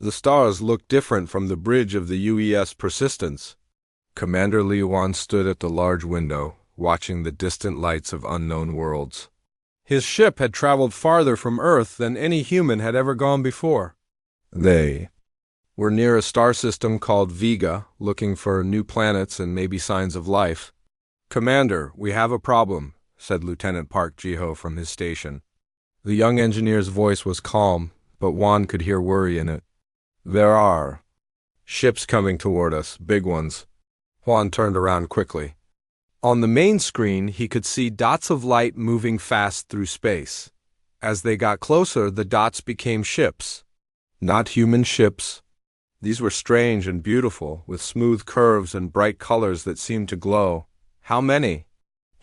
The stars looked different from the bridge of the UES Persistence. Commander Li Wan stood at the large window, watching the distant lights of unknown worlds. His ship had traveled farther from Earth than any human had ever gone before. They were near a star system called Vega, looking for new planets and maybe signs of life. "Commander, we have a problem," said Lieutenant Park Ji-ho from his station. The young engineer's voice was calm, but Wan could hear worry in it. "There are ships coming toward us, big ones." Wan turned around quickly. On the main screen, he could see dots of light moving fast through space. As they got closer, the dots became ships. Not human ships. These were strange and beautiful, with smooth curves and bright colors that seemed to glow. "How many?"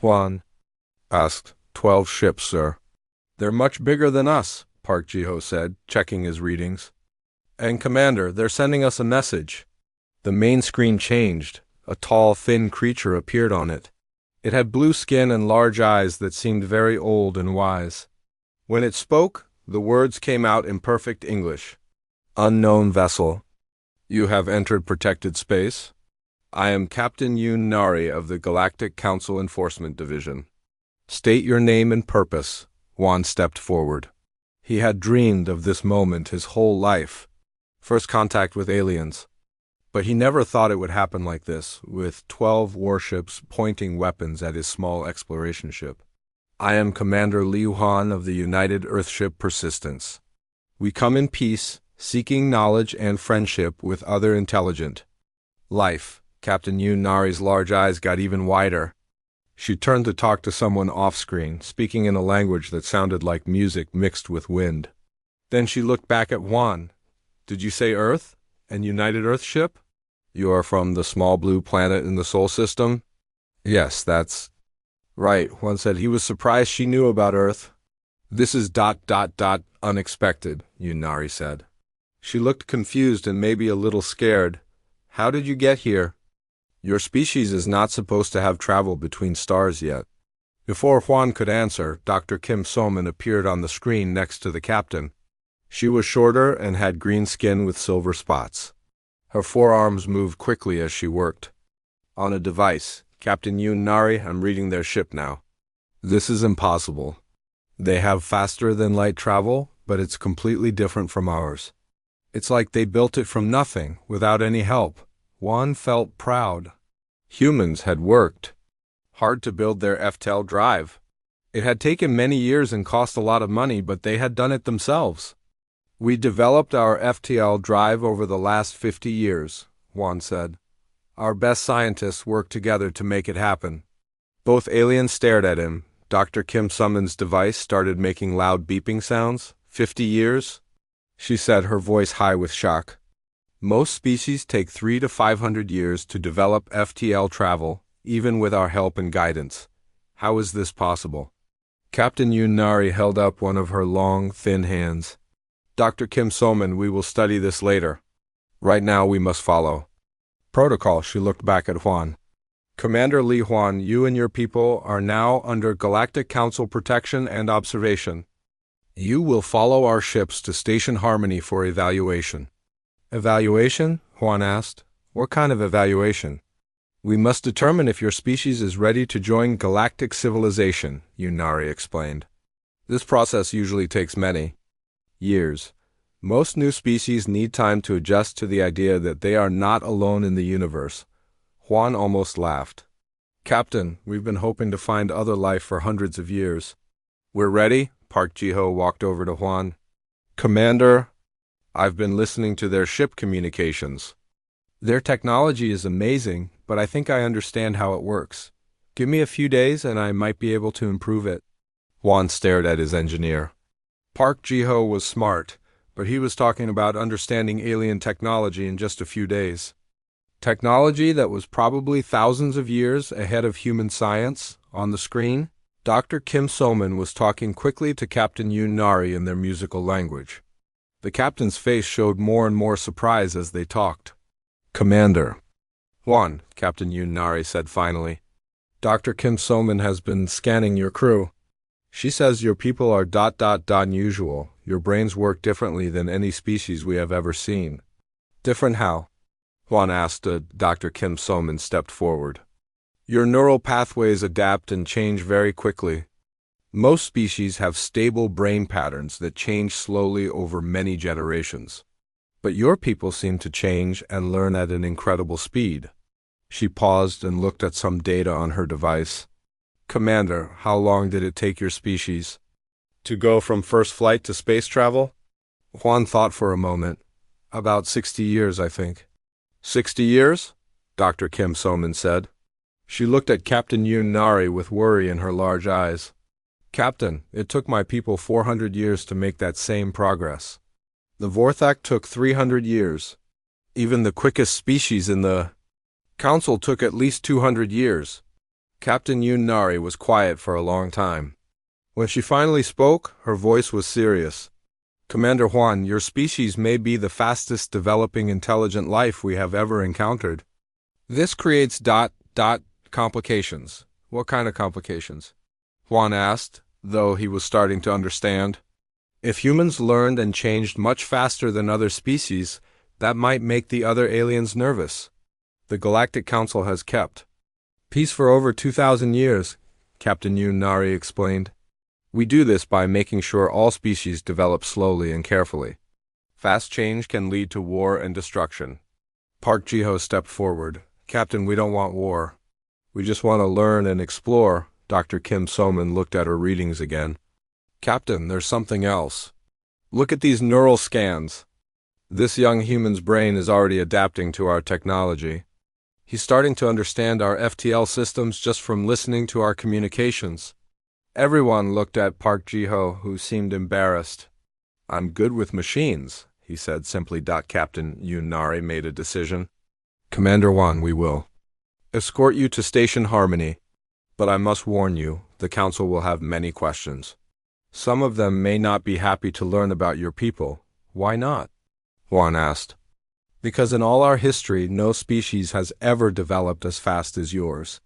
Wan asked. 12 ships, sir." "They're much bigger than us," Park Ji-ho said, checking his readings. "And Commander, they're sending us a message." The main screen changed. A tall, thin creature appeared on it. It had blue skin and large eyes that seemed very old and wise. When it spoke, the words came out in perfect English. "Unknown vessel. You have entered protected space. I am Captain Yoon Nari of the Galactic Council Enforcement Division. State your name and purpose." Wan stepped forward. He had dreamed of this moment his whole life. First contact with aliens. But he never thought it would happen like this, with 12 warships pointing weapons at his small exploration ship. "I am Commander Liu Han of the United Earthship Persistence. We come in peace, seeking knowledge and friendship with other intelligent life." Captain Yoon Nari's large eyes got even wider. She turned to talk to someone off-screen, speaking in a language that sounded like music mixed with wind. Then she looked back at Wan. "Did you say Earth? And United Earthship? You are from the small blue planet in the Sol system?" "Yes, that's right," Wan said. He was surprised she knew about Earth. "This is ... unexpected," Yoon Nari said. She looked confused and maybe a little scared. "How did you get here? Your species is not supposed to have traveled between stars yet." Before Juan could answer, Dr. Kim So-min appeared on the screen next to the captain. She was shorter and had green skin with silver spots. Her forearms moved quickly as she worked. "On a device. Captain Yoon Nari, I'm reading their ship now. This is impossible. They have faster than light travel, but it's completely different from ours. It's like they built it from nothing, without any help." Wan felt proud. Humans had worked hard to build their FTL drive. It had taken many years and cost a lot of money, but they had done it themselves. "We developed our FTL drive over the last 50 years, Wan said. "Our best scientists worked together to make it happen." Both aliens stared at him. Dr. Kim So-min's device started making loud beeping sounds. 50 years? She said, her voice high with shock. "Most species take 300 to 500 years to develop FTL travel, even with our help and guidance. How is this possible?" Captain Yoon Nari held up one of her long, thin hands. "Dr. Kim So-min, we will study this later. Right now we must follow protocol." She looked back at Juan. "Commander Li Huan, you and your people are now under Galactic Council protection and observation. You will follow our ships to Station Harmony for evaluation." "Evaluation?" Juan asked. "What kind of evaluation?" "We must determine if your species is ready to join galactic civilization," Yoon Nari explained. "This process usually takes many years. Most new species need time to adjust to the idea that they are not alone in the universe." Juan almost laughed. "Captain, we've been hoping to find other life for hundreds of years." "We're ready?" Park Ji-ho walked over to Juan. "Commander, I've been listening to their ship communications. Their technology is amazing, but I think I understand how it works. Give me a few days and I might be able to improve it." Juan stared at his engineer. Park Ji-ho was smart, but he was talking about understanding alien technology in just a few days. Technology that was probably thousands of years ahead of human science. On the screen, Dr. Kim So-min was talking quickly to Captain Yoon Nari in their musical language. The captain's face showed more and more surprise as they talked. "Commander." "Juan," Captain Yoon Nari said finally. "Dr. Kim So-min has been scanning your crew. She says your people are unusual. Your brains work differently than any species we have ever seen. Different how? Juan asked. Dr. Kim Soman stepped forward. Your neural pathways adapt and change very quickly. Most species have stable brain patterns that change slowly over many generations. But your people seem to change and learn at an incredible speed. She paused and looked at some data on her device. Commander, how long did it take your species to go from first flight to space travel? Juan thought for a moment. About 60 years, I think. 60 years? Dr. Kim Soman said. She looked at Captain Yoon Nari with worry in her large eyes. Captain, it took my people 400 years to make that same progress. The Vorthak took 300 years. Even the quickest species in the Council took at least 200 years. Captain Yoon Nari was quiet for a long time. When she finally spoke, her voice was serious. Commander Juan, your species may be the fastest developing intelligent life we have ever encountered. This creates complications. What kind of complications? Juan asked, though he was starting to understand. If humans learned and changed much faster than other species, that might make the other aliens nervous. The Galactic Council has kept peace for over 2,000 years, Captain Yoon Nari explained. We do this by making sure all species develop slowly and carefully. Fast change can lead to war and destruction. Park Ji-ho stepped forward. Captain, we don't want war. We just want to learn and explore. Dr. Kim Soman looked at her readings again. Captain, there's something else. Look at these neural scans. This young human's brain is already adapting to our technology. He's starting to understand our FTL systems just from listening to our communications. Everyone looked at Park Ji-ho, who seemed embarrassed. I'm good with machines, he said simply. Captain Yoon Nari made a decision. Commander Wan, we will escort you to Station Harmony. But I must warn you, the Council will have many questions. Some of them may not be happy to learn about your people. Why not? Juan asked. Because in all our history, no species has ever developed as fast as yours.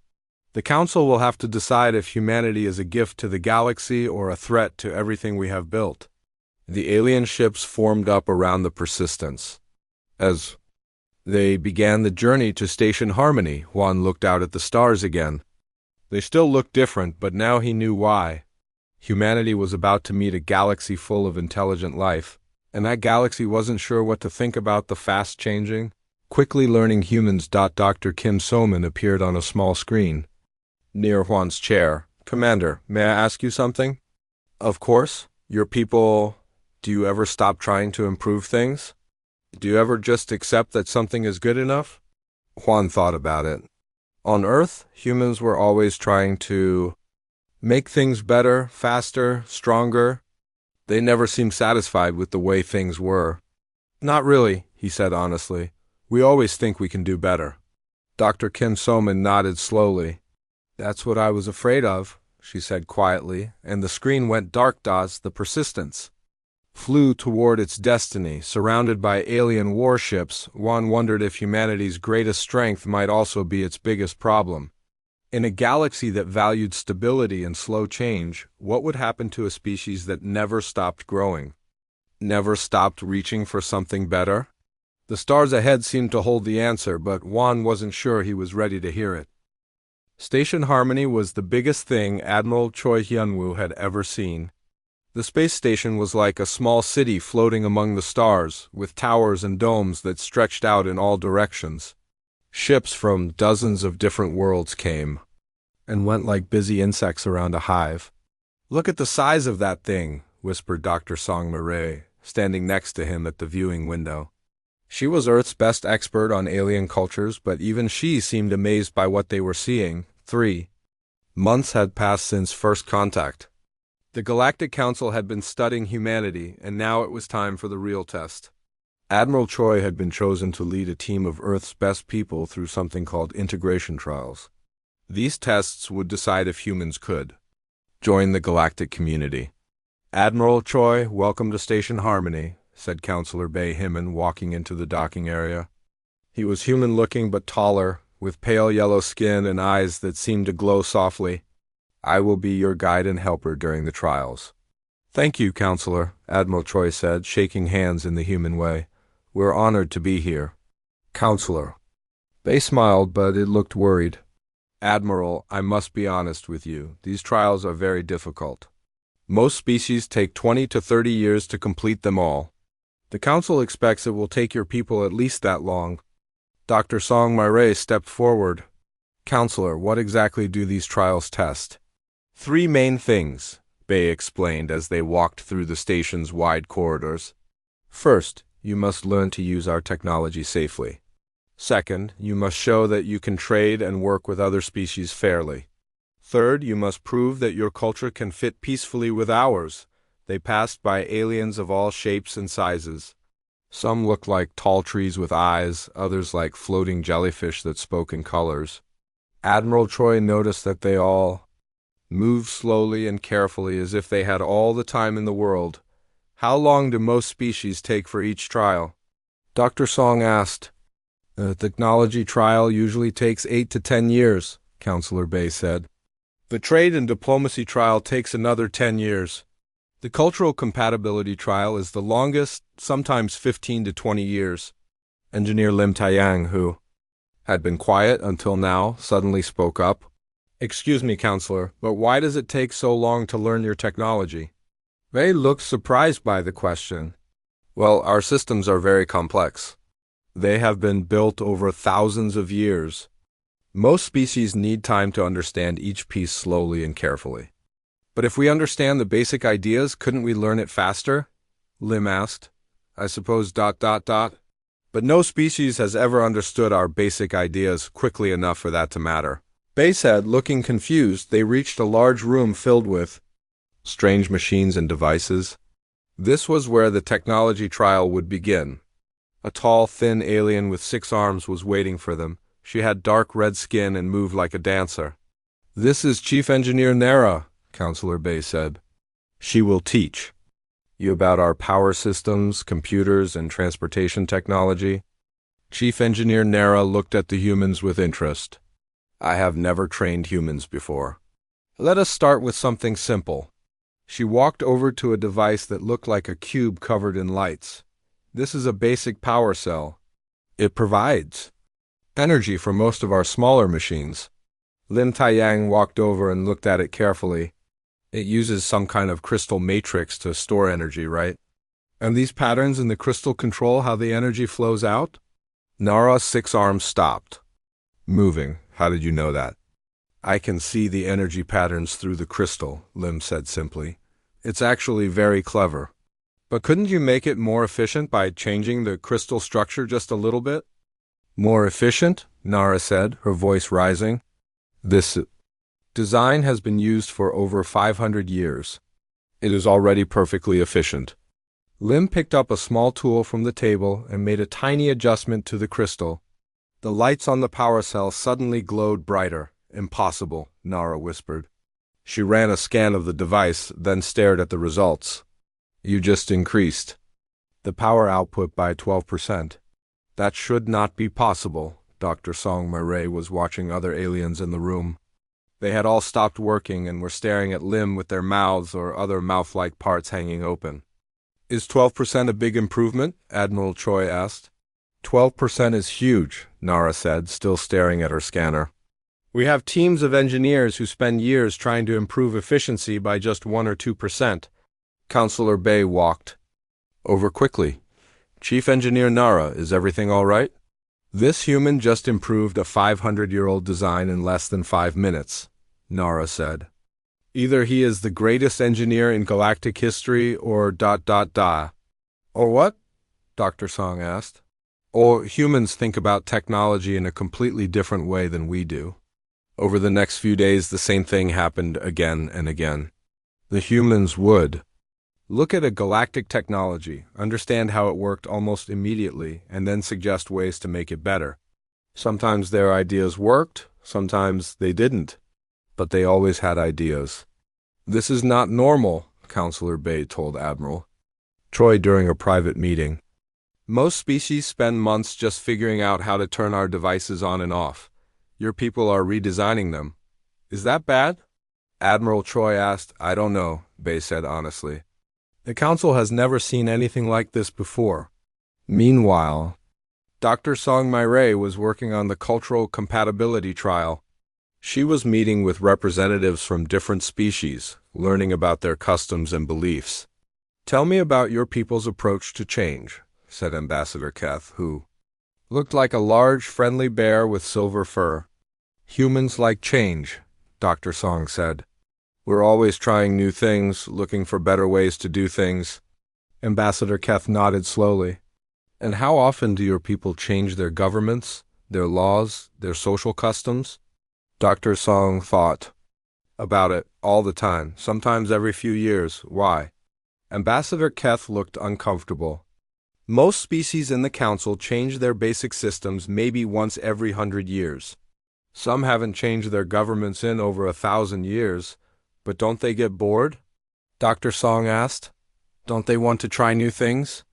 The Council will have to decide if humanity is a gift to the galaxy or a threat to everything we have built. The alien ships formed up around the Persistence. As they began the journey to Station Harmony, Juan looked out at the stars again. They still looked different, but now he knew why. Humanity was about to meet a galaxy full of intelligent life, and that galaxy wasn't sure what to think about the fast-changing, quickly learning humans. Dr. Kim Soman appeared on a small screen near Juan's chair. Commander, may I ask you something? Of course. Your people, do you ever stop trying to improve things? Do you ever just accept that something is good enough? Juan thought about it. On Earth, humans were always trying to make things better, faster, stronger. They never seemed satisfied with the way things were. Not really, he said honestly. We always think we can do better. Dr. Kim Soman nodded slowly. That's what I was afraid of, she said quietly, and the screen went dark. The Persistence flew toward its destiny, surrounded by alien warships. Juan wondered if humanity's greatest strength might also be its biggest problem. In a galaxy that valued stability and slow change, what would happen to a species that never stopped growing? Never stopped reaching for something better? The stars ahead seemed to hold the answer, but Juan wasn't sure he was ready to hear it. Station Harmony was the biggest thing Admiral Choi Hyun-woo had ever seen. The space station was like a small city floating among the stars, with towers and domes that stretched out in all directions. Ships from dozens of different worlds came and went like busy insects around a hive. Look at the size of that thing, whispered Dr. Song Murray, standing next to him at the viewing window. She was Earth's best expert on alien cultures, but even she seemed amazed by what they were seeing. 3 months had passed since first contact. The Galactic Council had been studying humanity, and now it was time for the real test. Admiral Choi had been chosen to lead a team of Earth's best people through something called integration trials. These tests would decide if humans could join the galactic community. Admiral Choi, welcome to Station Harmony, said Counselor Bae Hyman, walking into the docking area. He was human-looking but taller, with pale yellow skin and eyes that seemed to glow softly. I will be your guide and helper during the trials. Thank you, Counselor, Admiral Troy said, shaking hands in the human way. We're honored to be here. Counselor. Bay smiled, but it looked worried. Admiral, I must be honest with you. These trials are very difficult. Most species take 20 to 30 years to complete them all. The Council expects it will take your people at least that long. Dr. Song Myray stepped forward. Counselor, what exactly do these trials test? 3 main things, Bay explained as they walked through the station's wide corridors. First, you must learn to use our technology safely. Second, you must show that you can trade and work with other species fairly. Third, you must prove that your culture can fit peacefully with ours. They passed by aliens of all shapes and sizes. Some looked like tall trees with eyes, others like floating jellyfish that spoke in colors. Admiral Troy noticed that they all moved slowly and carefully as if they had all the time in the world. How long do most species take for each trial? Dr. Song asked. The technology trial usually takes 8 to 10 years, Counselor Bay said. The trade and diplomacy trial takes another 10 years. The cultural compatibility trial is the longest, sometimes 15 to 20 years. Engineer Lim Taiyang, who had been quiet until now, suddenly spoke up. Excuse me, Counselor, but why does it take so long to learn your technology? Bay looked surprised by the question. Well, our systems are very complex. They have been built over thousands of years. Most species need time to understand each piece slowly and carefully. But if we understand the basic ideas, couldn't we learn it faster? Lim asked. I suppose ... But no species has ever understood our basic ideas quickly enough for that to matter. Bay said, looking confused. They reached a large room filled with strange machines and devices. This was where the technology trial would begin. A tall, thin alien with 6 arms was waiting for them. She had dark red skin and moved like a dancer. This is Chief Engineer Nara, Counselor Bay said. She will teach you about our power systems, computers, and transportation technology. Chief Engineer Nara looked at the humans with interest. I have never trained humans before. Let us start with something simple. She walked over to a device that looked like a cube covered in lights. This is a basic power cell. It provides energy for most of our smaller machines. Lim Taiyang walked over and looked at it carefully. It uses some kind of crystal matrix to store energy, right? And these patterns in the crystal control how the energy flows out? Nara's 6 arms stopped moving. How did you know that? I can see the energy patterns through the crystal, Lim said simply. It's actually very clever. But couldn't you make it more efficient by changing the crystal structure just a little bit? More efficient? Nara said, her voice rising. This design has been used for over 500 years. It is already perfectly efficient. Lim picked up a small tool from the table and made a tiny adjustment to the crystal. The lights on the power cell suddenly glowed brighter. Impossible, Nara whispered. She ran a scan of the device, then stared at the results. You just increased the power output by 12%. That should not be possible. Dr. Song Myray was watching other aliens in the room. They had all stopped working and were staring at Lim with their mouths or other mouth-like parts hanging open. Is 12% a big improvement? Admiral Troy asked. 12% is huge, Nara said, still staring at her scanner. We have teams of engineers who spend years trying to improve efficiency by just 1 or 2%. Counselor Bay walked over quickly. Chief Engineer Nara, is everything all right? This human just improved a 500-year-old design in less than 5 minutes, Nara said. Either he is the greatest engineer in galactic history or ... Or what? Dr. Song asked. Or humans think about technology in a completely different way than we do. Over the next few days, the same thing happened again and again. The humans would look at a galactic technology, understand how it worked almost immediately, and then suggest ways to make it better. Sometimes their ideas worked, sometimes they didn't, but they always had ideas. This is not normal, Counselor Bay told Admiral Troy during a private meeting. Most species spend months just figuring out how to turn our devices on and off. Your people are redesigning them. Is that bad? Admiral Choi asked. I don't know, Bei said honestly. The Council has never seen anything like this before. Meanwhile, Dr. Song Mai-rei was working on the cultural compatibility trial. She was meeting with representatives from different species, learning about their customs and beliefs. Tell me about your people's approach to change, said Ambassador Keth, who looked like a large, friendly bear with silver fur. Humans like change, Dr. Song said. We're always trying new things, looking for better ways to do things. Ambassador Keth nodded slowly. And how often do your people change their governments, their laws, their social customs? Dr. Song thought about it all the time, sometimes every few years. Why? Ambassador Keth looked uncomfortable. Most species in the Council change their basic systems maybe once every 100 years. Some haven't changed their governments in over 1,000 years, but don't they get bored? Dr. Song asked. Don't they want to try new things?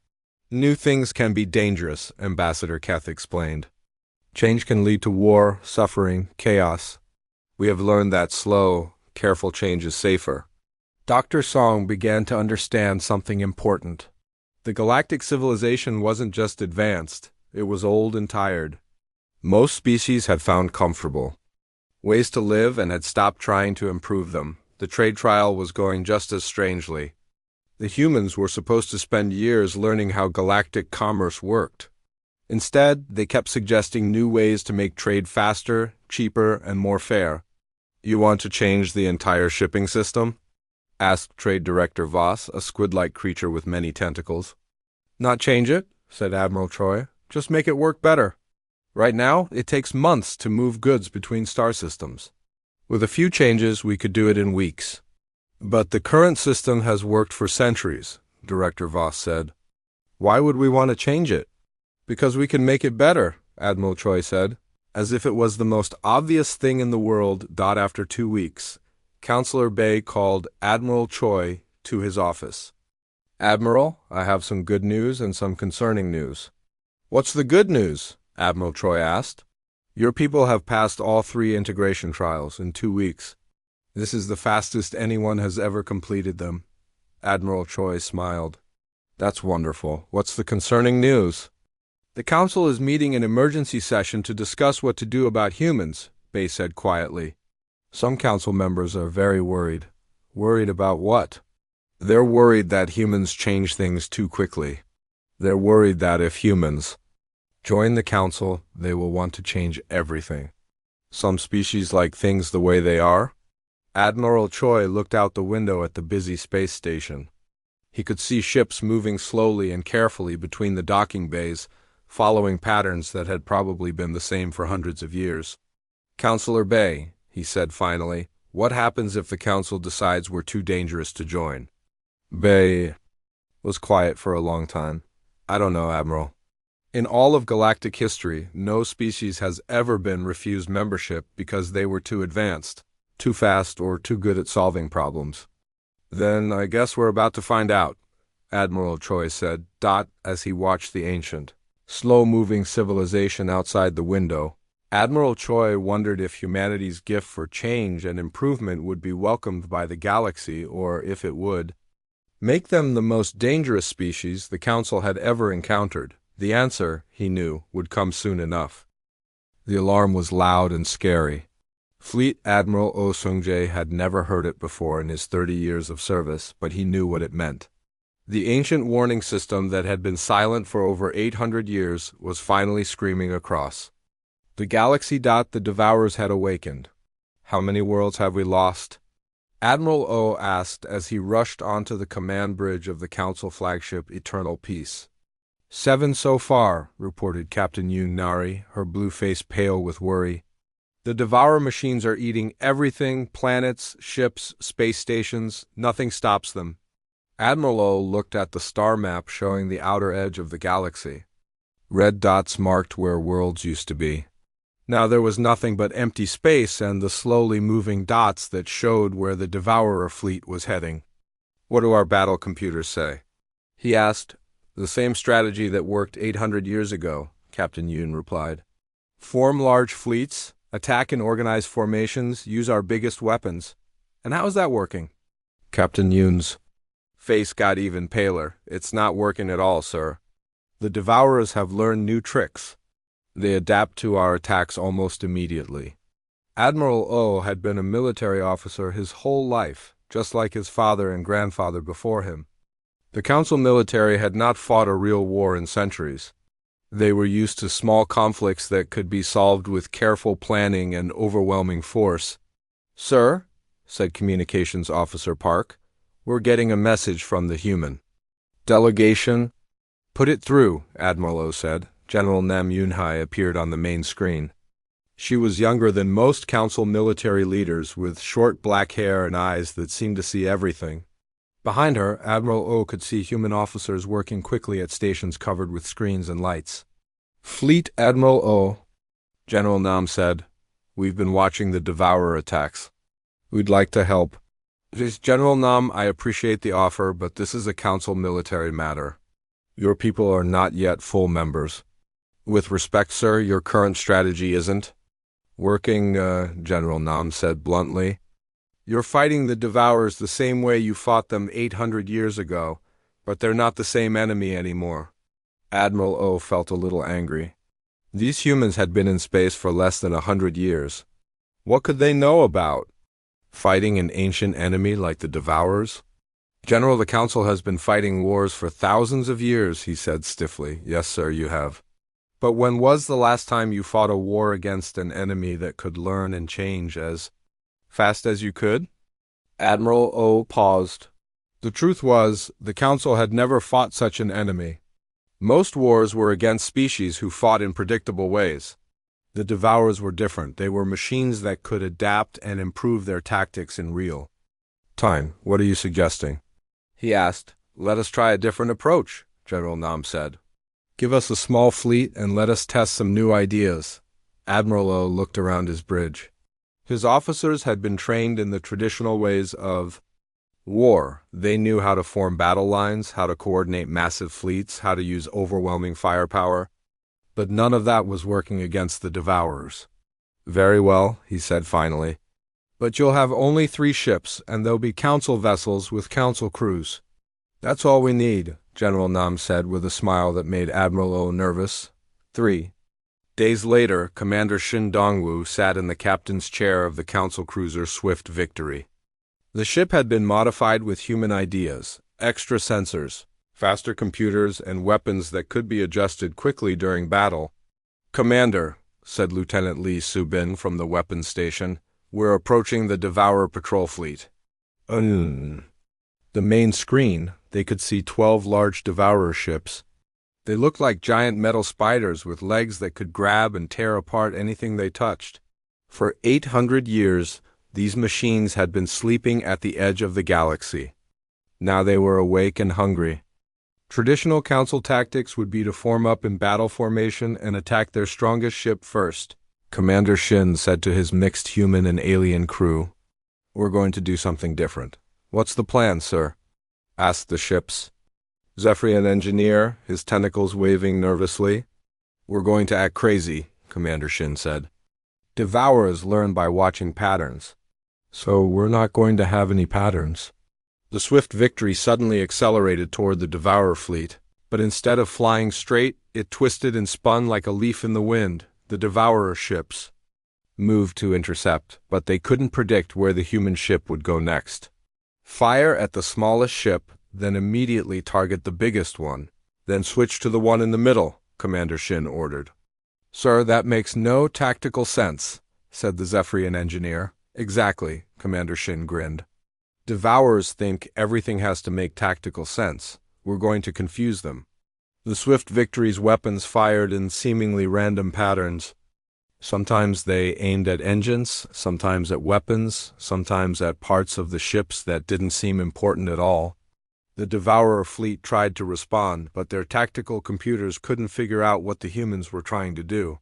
New things can be dangerous, Ambassador Keth explained. Change can lead to war, suffering, chaos. We have learned that slow, careful change is safer. Dr. Song began to understand something important. The galactic civilization wasn't just advanced, it was old and tired. Most species had found comfortable ways to live and had stopped trying to improve them. The trade trial was going just as strangely. The humans were supposed to spend years learning how galactic commerce worked. Instead, they kept suggesting new ways to make trade faster, cheaper, and more fair. You want to change the entire shipping system? Asked Trade Director Voss, a squid-like creature with many tentacles. Not change it, said Admiral Choi. Just make it work better. Right now, it takes months to move goods between star systems. With a few changes, we could do it in weeks. But the current system has worked for centuries, Director Voss said. Why would we want to change it? Because we can make it better, Admiral Choi said, as if it was the most obvious thing in the world. After 2 weeks, Counselor Bei called Admiral Choi to his office. Admiral, I have some good news and some concerning news. What's the good news? Admiral Choi asked. Your people have passed all 3 integration trials in 2 weeks. This is the fastest anyone has ever completed them. Admiral Choi smiled. That's wonderful. What's the concerning news? The Council is meeting an emergency session to discuss what to do about humans, Bei said quietly. Some Council members are very worried. Worried about what? They're worried that humans change things too quickly. They're worried that if humans join the Council, they will want to change everything. Some species like things the way they are. Admiral Choi looked out the window at the busy space station. He could see ships moving slowly and carefully between the docking bays, following patterns that had probably been the same for hundreds of years. Counselor Bei, he said finally, what happens if the Council decides we're too dangerous to join? Bei was quiet for a long time. I don't know, Admiral. In all of galactic history, no species has ever been refused membership because they were too advanced, too fast, or too good at solving problems. Then I guess we're about to find out, Admiral Choi said, as he watched the ancient, slow-moving civilization outside the window. Admiral Choi wondered if humanity's gift for change and improvement would be welcomed by the galaxy, or if it would make them the most dangerous species the Council had ever encountered. The answer, he knew, would come soon enough. The alarm was loud and scary. Fleet Admiral Oh Sung-jae had never heard it before in his 30 years of service, but he knew what it meant. The ancient warning system that had been silent for over 800 years was finally screaming across the galaxy. The Devourers had awakened. How many worlds have we lost? Admiral Oh asked as he rushed onto the command bridge of the Council flagship Eternal Peace. 7 so far, reported Captain Yoon Nari, her blue face pale with worry. The Devourer machines are eating everything, planets, ships, space stations. Nothing stops them. Admiral O looked at the star map showing the outer edge of the galaxy. Red dots marked where worlds used to be. Now there was nothing but empty space and the slowly moving dots that showed where the Devourer fleet was heading. What do our battle computers say? He asked. The same strategy that worked 800 years ago, Captain Yoon replied. Form large fleets, attack in organized formations, use our biggest weapons. And how is that working? Captain Yoon's face got even paler. It's not working at all, sir. The Devourers have learned new tricks. They adapt to our attacks almost immediately. Admiral O had been a military officer his whole life, just like his father and grandfather before him. The Council military had not fought a real war in centuries. They were used to small conflicts that could be solved with careful planning and overwhelming force. "Sir," said Communications Officer Park, "we're getting a message from the human delegation." "Put it through," Admiral O said. General Nam Yunhai appeared on the main screen. She was younger than most Council military leaders, with short black hair and eyes that seemed to see everything. Behind her, Admiral O could see human officers working quickly at stations covered with screens and lights. "Fleet Admiral O," General Nam said, "we've been watching the Devourer attacks. We'd like to help." "General Nam, I appreciate the offer, but this is a Council military matter. Your people are not yet full members. With respect, sir, your current strategy isn't working," General Nam said bluntly. "You're fighting the Devourers the same way you fought them 800 years ago, but they're not the same enemy anymore." Admiral O felt a little angry. These humans had been in space for less than 100 years. What could they know about fighting an ancient enemy like the Devourers? "General, the Council has been fighting wars for thousands of years," he said stiffly. "Yes, sir, you have. But when was the last time you fought a war against an enemy that could learn and change as fast as you could?" Admiral O paused. The truth was, the Council had never fought such an enemy. Most wars were against species who fought in predictable ways. The Devourers were different. They were machines that could adapt and improve their tactics in real time. "What are you suggesting?" he asked. "Let us try a different approach," General Nam said. "Give us a small fleet and let us test some new ideas." Admiral O looked around his bridge. His officers had been trained in the traditional ways of war. They knew how to form battle lines, how to coordinate massive fleets, how to use overwhelming firepower. But none of that was working against the Devourers. "Very well," he said finally. "But you'll have only 3 ships, and they'll be Council vessels with Council crews." "That's all we need," General Nam said with a smile that made Admiral O nervous. 3 days later, Commander Shin Dongwu sat in the captain's chair of the Council cruiser Swift Victory. The ship had been modified with human ideas, extra sensors, faster computers, and weapons that could be adjusted quickly during battle. "Commander," said Lieutenant Lee Subin from the weapons station, "we're approaching the Devourer patrol fleet." The main screen, they could see 12 large Devourer ships. They looked like giant metal spiders with legs that could grab and tear apart anything they touched. For 800 years, these machines had been sleeping at the edge of the galaxy. Now they were awake and hungry. Traditional Council tactics would be to form up in battle formation and attack their strongest ship first. Commander Shin said to his mixed human and alien crew, "We're going to do something different." "What's the plan, sir?" asked the ships. Zephyrian engineer, his tentacles waving nervously. "We're going to act crazy," Commander Shin said. "Devourers learn by watching patterns. So we're not going to have any patterns." The Swift Victory suddenly accelerated toward the Devourer fleet, but instead of flying straight, it twisted and spun like a leaf in the wind. The Devourer ships moved to intercept, but they couldn't predict where the human ship would go next. "Fire at the smallest ship, then immediately target the biggest one, then switch to the one in the middle," Commander Shin ordered. "Sir, that makes no tactical sense," said the Zephyrian engineer. "Exactly," Commander Shin grinned. "Devourers think everything has to make tactical sense. We're going to confuse them." The Swift Victory's weapons fired in seemingly random patterns. Sometimes they aimed at engines, sometimes at weapons, sometimes at parts of the ships that didn't seem important at all. The Devourer fleet tried to respond, but their tactical computers couldn't figure out what the humans were trying to do.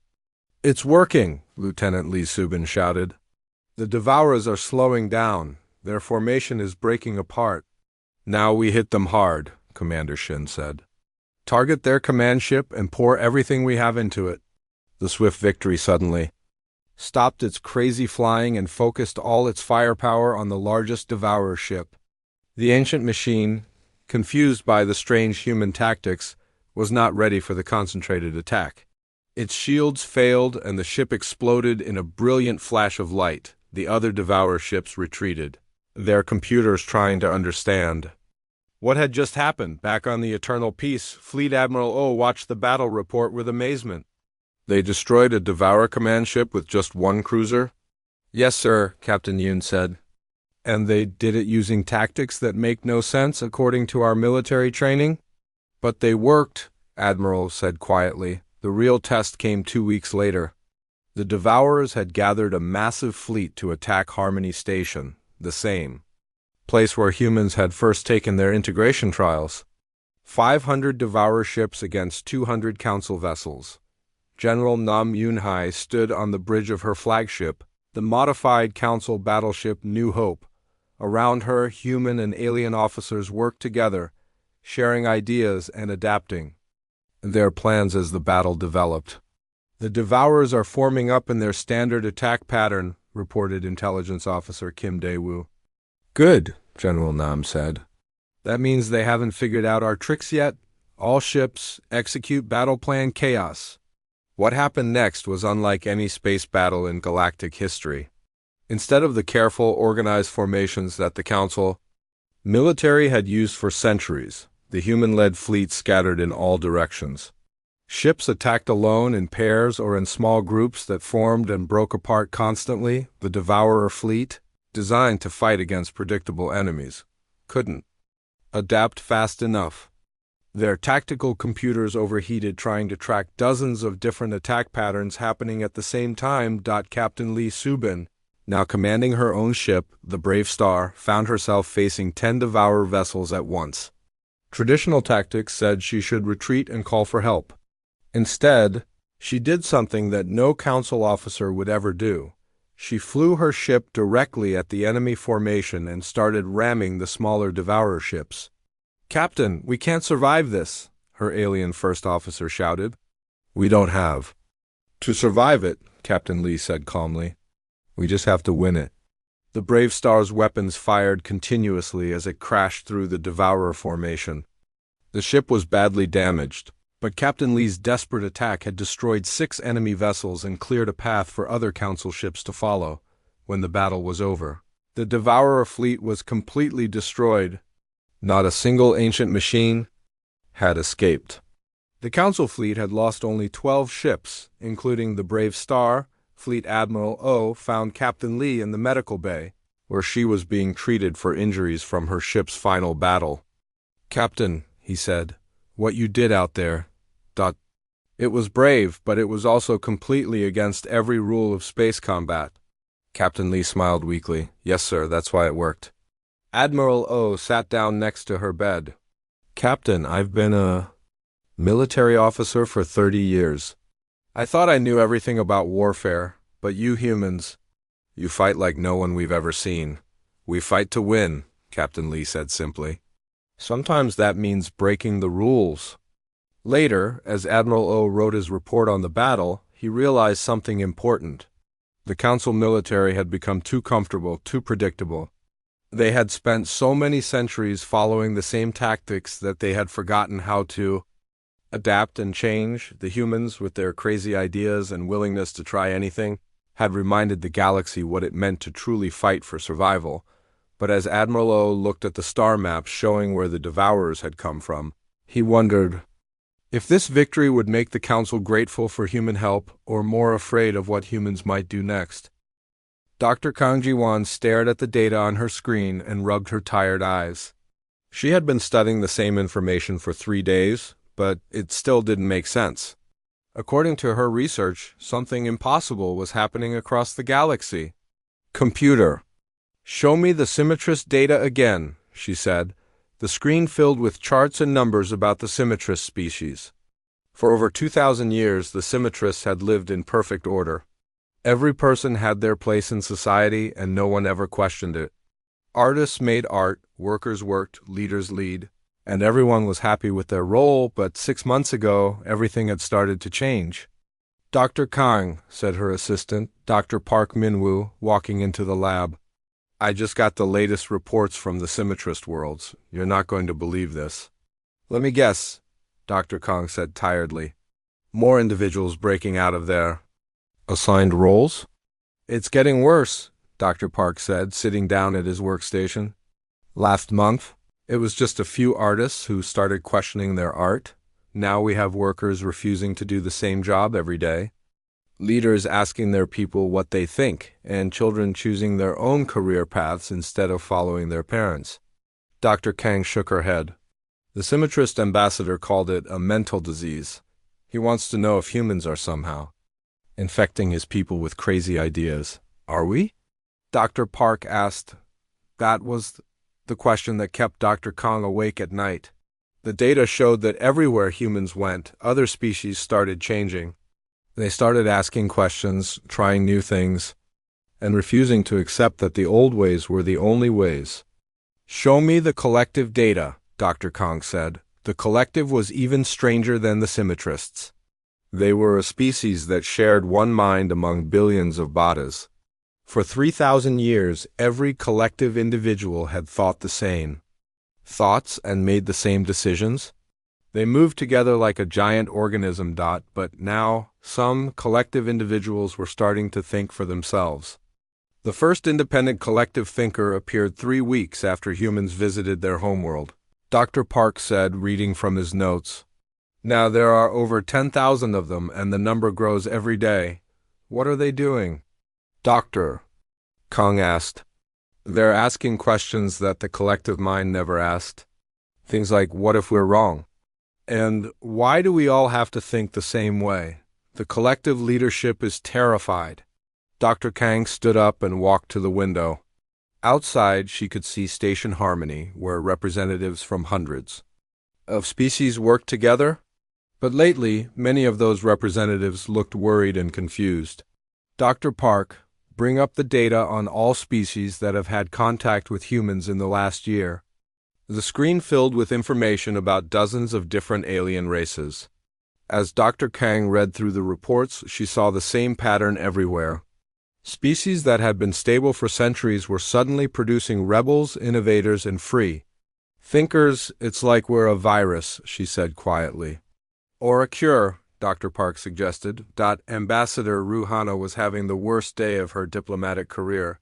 "It's working!" Lieutenant Lee Subin shouted. "The Devourers are slowing down. Their formation is breaking apart." "Now we hit them hard," Commander Shin said. "Target their command ship and pour everything we have into it." The Swift Victory suddenly stopped its crazy flying and focused all its firepower on the largest Devourer ship. The ancient machine, confused by the strange human tactics, was not ready for the concentrated attack. Its shields failed and the ship exploded in a brilliant flash of light. The other Devourer ships retreated, their computers trying to understand what had just happened. Back on the Eternal Peace, Fleet Admiral O watched the battle report with amazement. They destroyed a Devourer command ship with just one cruiser? Yes, sir, Captain Yoon said. And they did it using tactics that make no sense according to our military training? But they worked, Admiral said quietly. The real test came 2 weeks later. The Devourers had gathered a massive fleet to attack Harmony Station, the same place where humans had first taken their integration trials. 500 Devourer ships against 200 Council vessels. General Nam Yunhai stood on the bridge of her flagship, the modified Council battleship New Hope. Around her, human and alien officers worked together, sharing ideas and adapting their plans as the battle developed. The Devourers are forming up in their standard attack pattern, reported Intelligence Officer Kim Dae-woo. Good, General Nam said. That means they haven't figured out our tricks yet. All ships execute battle plan chaos. What happened next was unlike any space battle in galactic history. Instead of the careful, organized formations that the Council military had used for centuries, the human-led fleet scattered in all directions. Ships attacked alone, in pairs, or in small groups that formed and broke apart constantly. The Devourer fleet, designed to fight against predictable enemies, couldn't adapt fast enough. Their tactical computers overheated trying to track dozens of different attack patterns happening at the same time. Captain Lee Subin, now commanding her own ship, the Brave Star, found herself facing 10 Devourer vessels at once. Traditional tactics said she should retreat and call for help. Instead, she did something that no Council officer would ever do. She flew her ship directly at the enemy formation and started ramming the smaller Devourer ships. "Captain, we can't survive this," her alien first officer shouted. "We don't have to survive it," Captain Lee said calmly. "We just have to win it." The Brave Star's weapons fired continuously as it crashed through the Devourer formation. The ship was badly damaged, but Captain Lee's desperate attack had destroyed 6 enemy vessels and cleared a path for other Council ships to follow. When the battle was over, the Devourer fleet was completely destroyed. Not a single ancient machine had escaped. The Council fleet had lost only 12 ships, including the Brave Star. Fleet Admiral O found Captain Lee in the medical bay, where she was being treated for injuries from her ship's final battle. "Captain," he said, "what you did out there, it was brave, but it was also completely against every rule of space combat." Captain Lee smiled weakly. "Yes, sir, that's why it worked." Admiral O sat down next to her bed. "Captain, I've been a military officer for 30 years. I thought I knew everything about warfare, but you humans, you fight like no one we've ever seen." "We fight to win," Captain Lee said simply. "Sometimes that means breaking the rules." Later, as Admiral O wrote his report on the battle, he realized something important. The Council military had become too comfortable, too predictable. They had spent so many centuries following the same tactics that they had forgotten how to adapt and change. The humans, with their crazy ideas and willingness to try anything, had reminded the galaxy what it meant to truly fight for survival. But as Admiral O looked at the star maps showing where the Devourers had come from, he wondered if this victory would make the Council grateful for human help or more afraid of what humans might do next. Dr. Kang Ji-won stared at the data on her screen and rubbed her tired eyes. She had been studying the same information for 3 days, but it still didn't make sense. According to her research, something impossible was happening across the galaxy. "Computer, show me the Symmetrist data again," she said, the screen filled with charts and numbers about the Symmetrist species. For over 2,000 years, the Symmetrists had lived in perfect order. Every person had their place in society, and no one ever questioned it. Artists made art, workers worked, leaders lead, and everyone was happy with their role. But 6 months ago, everything had started to change. Dr. Kang, said her assistant, Dr. Park Minwoo, walking into the lab. I just got the latest reports from the symmetrist worlds. You're not going to believe this. Let me guess, Dr. Kang said tiredly. More individuals breaking out of their assigned roles? It's getting worse, Dr. Park said, sitting down at his workstation. Last month, it was just a few artists who started questioning their art. Now we have workers refusing to do the same job every day. Leaders asking their people what they think, and children choosing their own career paths instead of following their parents. Dr. Kang shook her head. The symmetrist ambassador called it a mental disease. He wants to know if humans are somehow infecting his people with crazy ideas. Are we? Dr. Park asked. That was the question that kept Dr. Kang awake at night. The data showed that everywhere humans went, other species started changing. They started asking questions, trying new things, and refusing to accept that the old ways were the only ways. Show me the collective data, Dr. Kang said. The collective was even stranger than the symmetrists. They were a species that shared one mind among billions of bodies. For 3,000 years, every collective individual had thought the same thoughts and made the same decisions. They moved together like a giant organism. But now, some collective individuals were starting to think for themselves. The first independent collective thinker appeared 3 weeks after humans visited their homeworld. Dr. Park said, reading from his notes. Now there are over 10,000 of them, and the number grows every day. What are they doing? Doctor, Kang asked. They're asking questions that the collective mind never asked. Things like, what if we're wrong? And why do we all have to think the same way? The collective leadership is terrified. Dr. Kang stood up and walked to the window. Outside, she could see Station Harmony, where representatives from hundreds of species worked together. But lately, many of those representatives looked worried and confused. Dr. Park, bring up the data on all species that have had contact with humans in the last year. The screen filled with information about dozens of different alien races. As Dr. Kang read through the reports, she saw the same pattern everywhere. Species that had been stable for centuries were suddenly producing rebels, innovators, and free thinkers. It's like we're a virus, she said quietly. Or a cure, Dr. Park suggested. Ambassador Ruhana was having the worst day of her diplomatic career.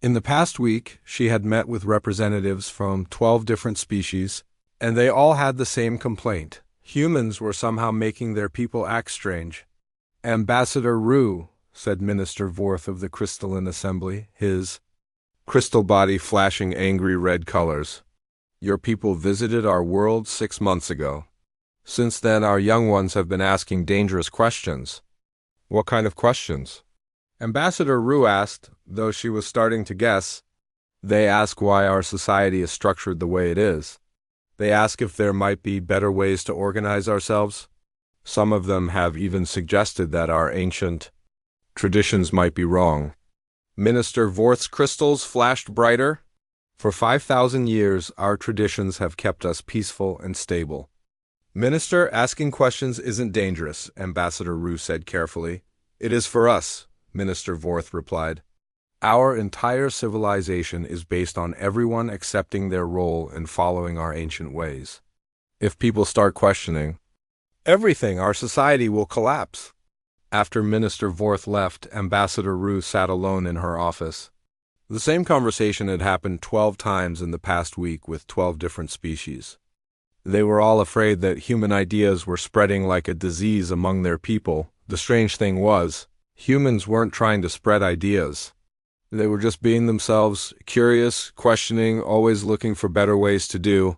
In the past week, she had met with representatives from 12 different species, and they all had the same complaint. Humans were somehow making their people act strange. Ambassador Ru, said Minister Vorth of the Crystalline Assembly, his crystal body flashing angry red colors. Your people visited our world 6 months ago. Since then, our young ones have been asking dangerous questions. What kind of questions? Ambassador Ru asked, though she was starting to guess. They ask why our society is structured the way it is. They ask if there might be better ways to organize ourselves. Some of them have even suggested that our ancient traditions might be wrong. Minister Vorth's crystals flashed brighter. For 5,000 years, our traditions have kept us peaceful and stable. Minister, asking questions isn't dangerous, Ambassador Ru said carefully. It is for us, Minister Vorth replied. Our entire civilization is based on everyone accepting their role and following our ancient ways. If people start questioning everything, our society will collapse. After Minister Vorth left, Ambassador Ru sat alone in her office. The same conversation had happened 12 times in the past week with 12 different species. They were all afraid that human ideas were spreading like a disease among their people. The strange thing was, humans weren't trying to spread ideas. They were just being themselves, curious, questioning, always looking for better ways to do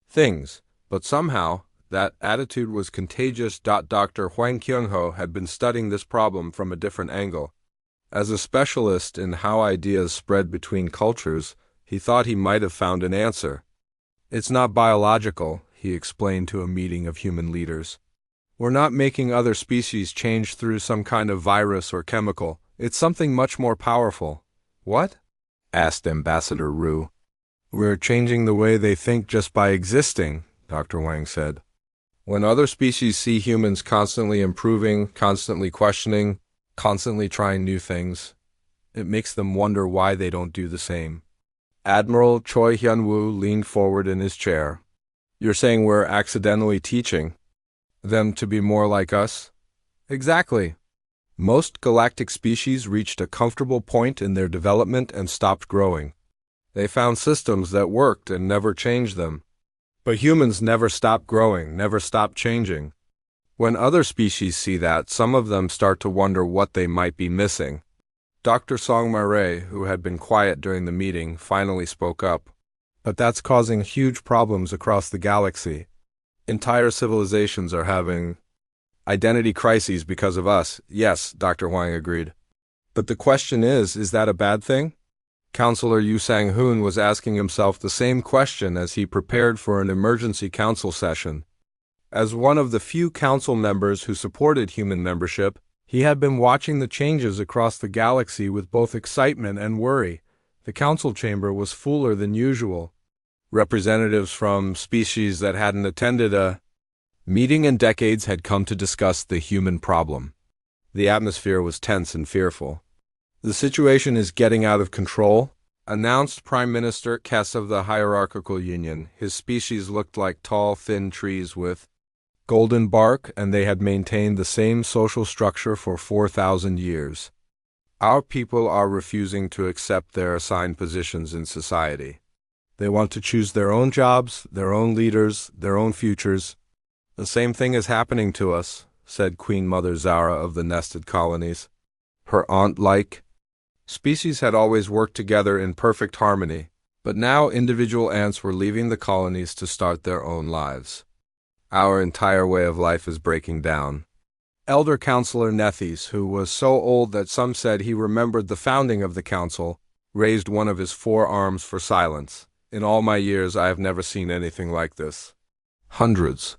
things. But somehow, that attitude was contagious. Dr. Huang Kyung-ho had been studying this problem from a different angle. As a specialist in how ideas spread between cultures, he thought he might have found an answer. It's not biological, he explained to a meeting of human leaders. We're not making other species change through some kind of virus or chemical. It's something much more powerful. What? Asked Ambassador Ru. We're changing the way they think just by existing, Dr. Wang said. When other species see humans constantly improving, constantly questioning, constantly trying new things, it makes them wonder why they don't do the same. Admiral Choi Hyun-woo leaned forward in his chair. You're saying we're accidentally teaching them to be more like us? Exactly. Most galactic species reached a comfortable point in their development and stopped growing. They found systems that worked and never changed them. But humans never stop growing, never stop changing. When other species see that, some of them start to wonder what they might be missing. Dr. Song Mare, who had been quiet during the meeting, finally spoke up. But that's causing huge problems across the galaxy. Entire civilizations are having identity crises because of us. Yes, Dr. Huang agreed. But the question is that a bad thing? Counselor Yu Sang-hoon was asking himself the same question as he prepared for an emergency council session. As one of the few council members who supported human membership, he had been watching the changes across the galaxy with both excitement and worry. The council chamber was fuller than usual. Representatives from species that hadn't attended a meeting in decades had come to discuss the human problem. The atmosphere was tense and fearful. The situation is getting out of control, announced Prime Minister Kess of the Hierarchical Union. His species looked like tall, thin trees with golden bark, and they had maintained the same social structure for 4,000 years. Our people are refusing to accept their assigned positions in society. They want to choose their own jobs, their own leaders, their own futures. The same thing is happening to us, said Queen Mother Zara of the nested colonies. Her aunt-like species had always worked together in perfect harmony, but now individual ants were leaving the colonies to start their own lives. Our entire way of life is breaking down. Elder Counselor Nethys, who was so old that some said he remembered the founding of the council, raised one of his 4 arms for silence. In all my years, I have never seen anything like this. Hundreds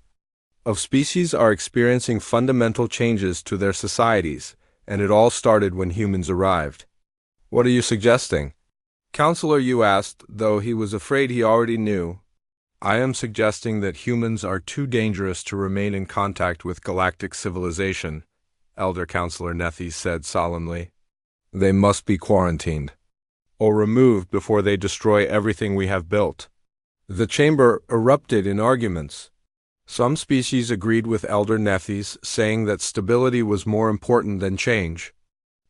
of species are experiencing fundamental changes to their societies, and it all started when humans arrived. What are you suggesting? Counselor Yu asked, though he was afraid he already knew. I am suggesting that humans are too dangerous to remain in contact with galactic civilization, Elder Counselor Nethys said solemnly. They must be quarantined, or removed before they destroy everything we have built. The chamber erupted in arguments. Some species agreed with Elder Nethys, saying that stability was more important than change.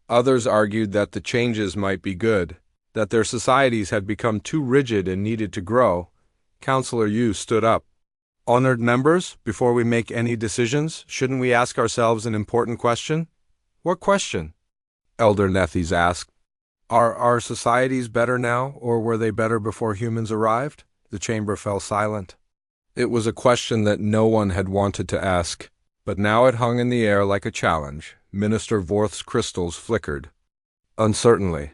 Others argued that the changes might be good, that their societies had become too rigid and needed to grow. Counselor Yu stood up. Honored members, before we make any decisions, shouldn't we ask ourselves an important question? What question? Elder Nethys asked. Are our societies better now, or were they better before humans arrived? The chamber fell silent. It was a question that no one had wanted to ask, but now it hung in the air like a challenge. Minister Vorth's crystals flickered. Uncertainly.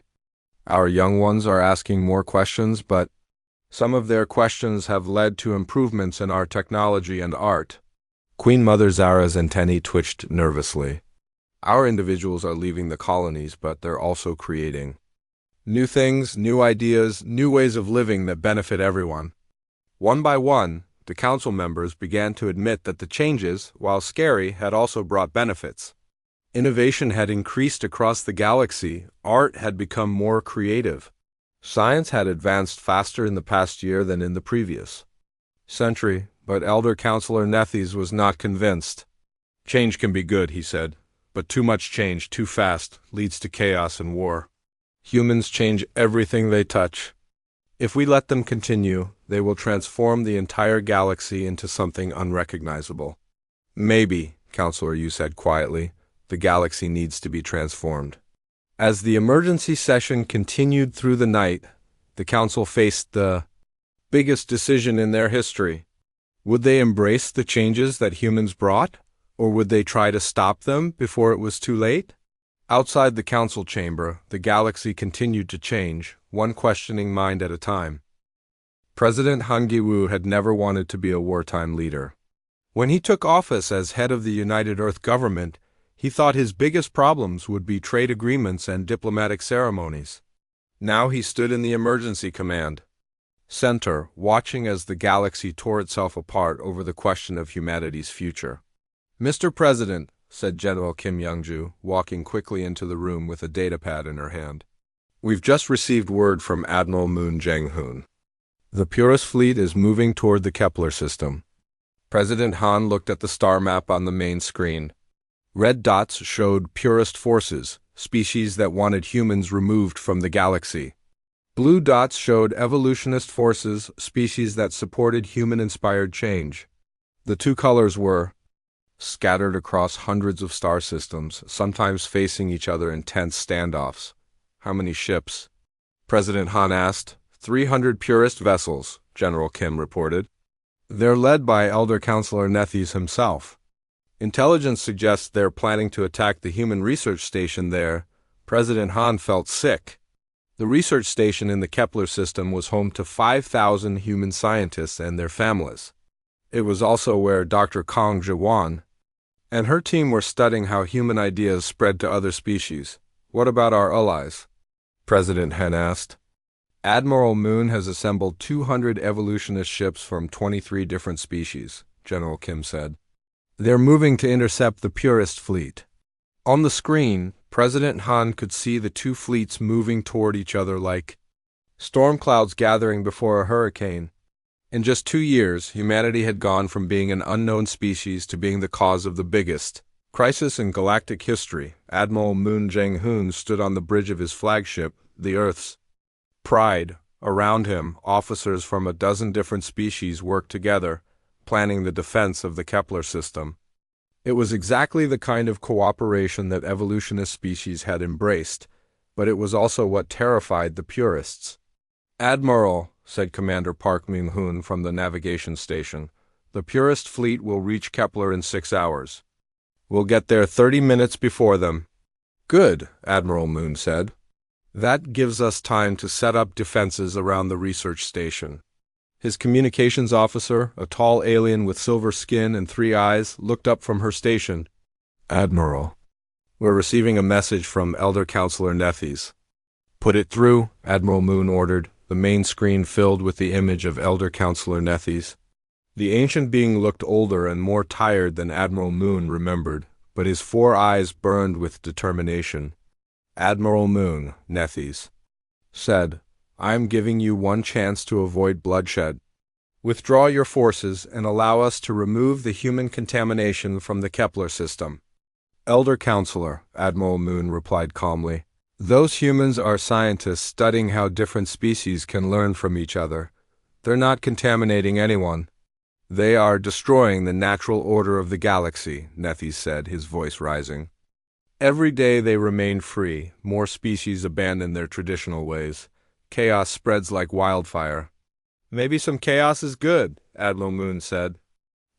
Our young ones are asking more questions, but some of their questions have led to improvements in our technology and art. Queen Mother Zara's antennae twitched nervously. Our individuals are leaving the colonies, but they're also creating new things, new ideas, new ways of living that benefit everyone. One by one, the council members began to admit that the changes, while scary, had also brought benefits. Innovation had increased across the galaxy, art had become more creative. Science had advanced faster in the past year than in the previous century, but Elder Counselor Nethys was not convinced. Change can be good, he said, but too much change too fast leads to chaos and war. Humans change everything they touch. If we let them continue, they will transform the entire galaxy into something unrecognizable. Maybe, Counselor Yu said quietly, the galaxy needs to be transformed. As the emergency session continued through the night, the council faced the biggest decision in their history. Would they embrace the changes that humans brought, or would they try to stop them before it was too late? Outside the council chamber, the galaxy continued to change, one questioning mind at a time. President Han Gi-woo had never wanted to be a wartime leader. When he took office as head of the United Earth government, he thought his biggest problems would be trade agreements and diplomatic ceremonies. Now he stood in the emergency command. center, watching as the galaxy tore itself apart over the question of humanity's future. "Mr. President," said General Kim Young-ju, walking quickly into the room with a datapad in her hand. "We've just received word from Admiral Moon Jae-hoon. The Purist fleet is moving toward the Kepler system." President Han looked at the star map on the main screen. Red dots showed Purist forces, species that wanted humans removed from the galaxy. Blue dots showed evolutionist forces, species that supported human-inspired change. The two colors were scattered across hundreds of star systems, sometimes facing each other in tense standoffs. "How many ships?" President Han asked. 300 Purist vessels, General Kim reported. "They're led by Elder Counselor Nethys himself. Intelligence suggests they're planning to attack the human research station there." President Han felt sick. The research station in the Kepler system was home to 5,000 human scientists and their families. It was also where Dr. Kang Jae-won and her team were studying how human ideas spread to other species. "What about our allies?" President Han asked. "Admiral Moon has assembled 200 evolutionist ships from 23 different species," General Kim said. "They're moving to intercept the Purist fleet." On the screen, President Han could see the two fleets moving toward each other like storm clouds gathering before a hurricane. In just 2 years, humanity had gone from being an unknown species to being the cause of the biggest crisis in galactic history. Admiral Moon Jae-hoon stood on the bridge of his flagship, the Earth's Pride. Around him, officers from a dozen different species worked together, planning the defense of the Kepler system. It was exactly the kind of cooperation that evolutionist species had embraced, but it was also what terrified the purists. "Admiral," said Commander Park Min-hoon from the navigation station, "the Purist fleet will reach Kepler in 6 hours. We'll get there 30 minutes before them." "Good," Admiral Moon said. "That gives us time to set up defenses around the research station." His communications officer, a tall alien with silver skin and 3 eyes, looked up from her station. "Admiral, we're receiving a message from Elder Counselor Nethys." "Put it through," Admiral Moon ordered, the main screen filled with the image of Elder Counselor Nethys. The ancient being looked older and more tired than Admiral Moon remembered, but his 4 eyes burned with determination. "Admiral Moon," Nethys said, "I'm giving you one chance to avoid bloodshed. Withdraw your forces and allow us to remove the human contamination from the Kepler system." "Elder Counselor," Admiral Moon replied calmly, "those humans are scientists studying how different species can learn from each other. They're not contaminating anyone. They are destroying the natural order of the galaxy," Nethys said, his voice rising. "Every day they remain free, more species abandon their traditional ways. Chaos spreads like wildfire." "Maybe some chaos is good," Admiral Moon said.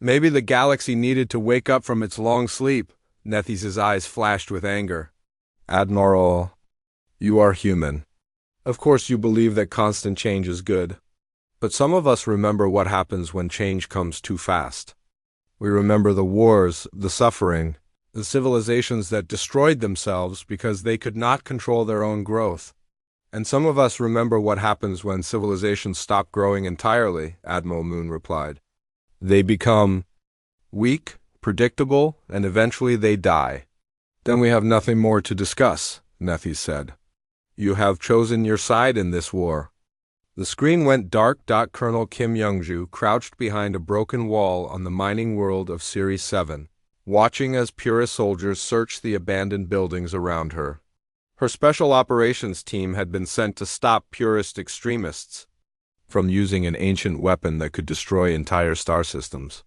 "Maybe the galaxy needed to wake up from its long sleep." Nethys' eyes flashed with anger. "Admiral, you are human. Of course you believe that constant change is good. But some of us remember what happens when change comes too fast. We remember the wars, the suffering, the civilizations that destroyed themselves because they could not control their own growth. And some of us remember what happens when civilizations stop growing entirely," Admiral Moon replied. "They become weak, predictable, and eventually they die. Then we have nothing more to discuss," Nethys said. "You have chosen your side in this war." The screen went dark. Colonel Kim Young-ju crouched behind a broken wall on the mining world of Series 7, watching as Purist soldiers searched the abandoned buildings around her. Her special operations team had been sent to stop Purist extremists from using an ancient weapon that could destroy entire star systems.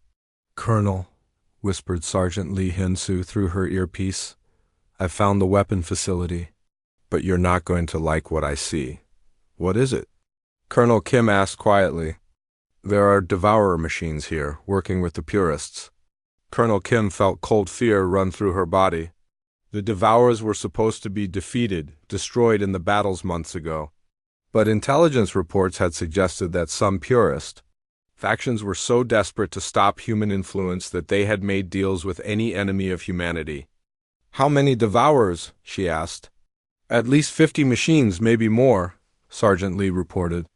"Colonel," whispered Sergeant Lee Hyun-soo through her earpiece, "I've found the weapon facility. But you're not going to like what I see." "What is it?" Colonel Kim asked quietly. "There are devourer machines here, working with the Purists." Colonel Kim felt cold fear run through her body. The devourers were supposed to be defeated, destroyed in the battles months ago. But intelligence reports had suggested that some Purist factions were so desperate to stop human influence that they had made deals with any enemy of humanity. "How many devourers?" she asked. "At least 50 machines, maybe more," Sergeant Lee reported.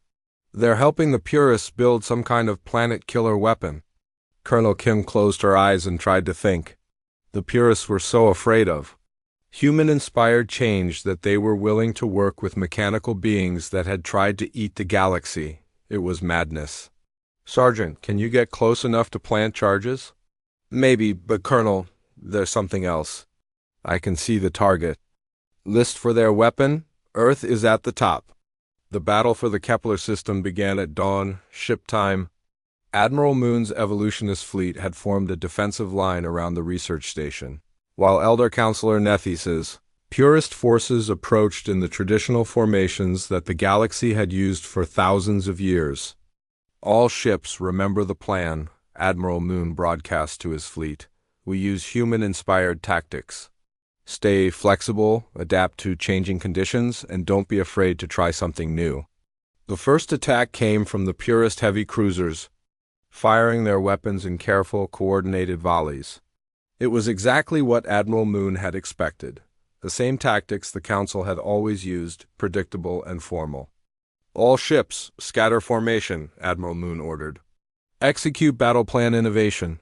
They're helping the purists build some kind of planet-killer weapon. Colonel Kim closed her eyes and tried to think. The purists were so afraid of human-inspired change that they were willing to work with mechanical beings that had tried to eat the galaxy. It was madness. Sergeant, can you get close enough to plant charges? Maybe, but Colonel, there's something else. I can see the target. List for their weapon, Earth is at the top. The battle for the Kepler system began at dawn, ship time. Admiral Moon's evolutionist fleet had formed a defensive line around the research station, while Elder Counselor Nethys's purist forces approached in the traditional formations that the galaxy had used for thousands of years. All ships remember the plan, Admiral Moon broadcast to his fleet. We use human-inspired tactics. Stay flexible, adapt to changing conditions, and don't be afraid to try something new. The first attack came from the purist heavy cruisers, firing their weapons in careful, coordinated volleys. It was exactly what Admiral Moon had expected. The same tactics the Council had always used, predictable and formal. All ships, scatter formation, Admiral Moon ordered. Execute battle plan innovation.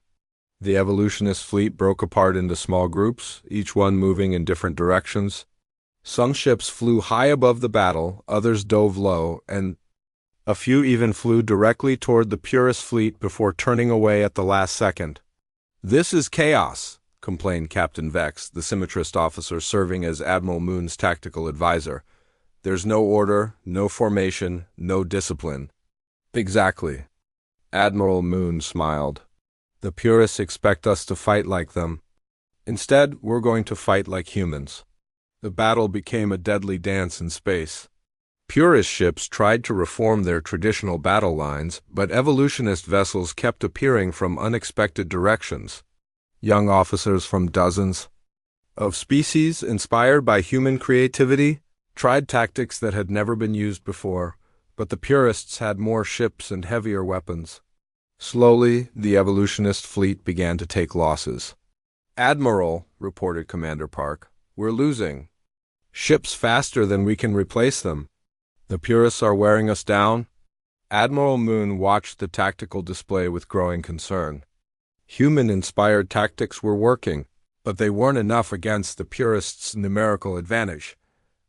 The evolutionist fleet broke apart into small groups, each one moving in different directions. Some ships flew high above the battle, others dove low, and a few even flew directly toward the purist fleet before turning away at the last second. This is chaos, complained Captain Vex, the symmetrist officer serving as Admiral Moon's tactical advisor. There's no order, no formation, no discipline. Exactly. Admiral Moon smiled. The purists expect us to fight like them. Instead, we're going to fight like humans. The battle became a deadly dance in space. Purist ships tried to reform their traditional battle lines, but evolutionist vessels kept appearing from unexpected directions. Young officers from dozens of species, inspired by human creativity, tried tactics that had never been used before, but the purists had more ships and heavier weapons. Slowly, the evolutionist fleet began to take losses. Admiral, reported Commander Park, we're losing. Ships faster than we can replace them. The purists are wearing us down. Admiral Moon watched the tactical display with growing concern. Human-inspired tactics were working, but they weren't enough against the purists' numerical advantage.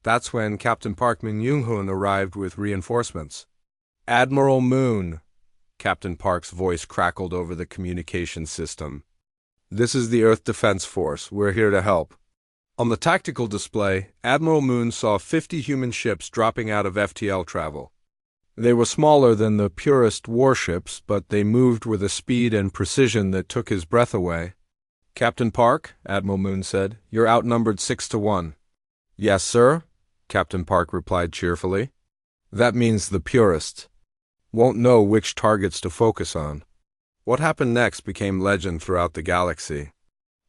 That's when Captain Park Min-Young-hoon arrived with reinforcements. Admiral Moon, Captain Park's voice crackled over the communication system. This is the Earth Defense Force. We're here to help. On the tactical display, Admiral Moon saw 50 human ships dropping out of FTL travel. They were smaller than the purist warships, but they moved with a speed and precision that took his breath away. Captain Park, Admiral Moon said, you're outnumbered 6-1. Yes, sir, Captain Park replied cheerfully. That means the purists won't know which targets to focus on. What happened next became legend throughout the galaxy.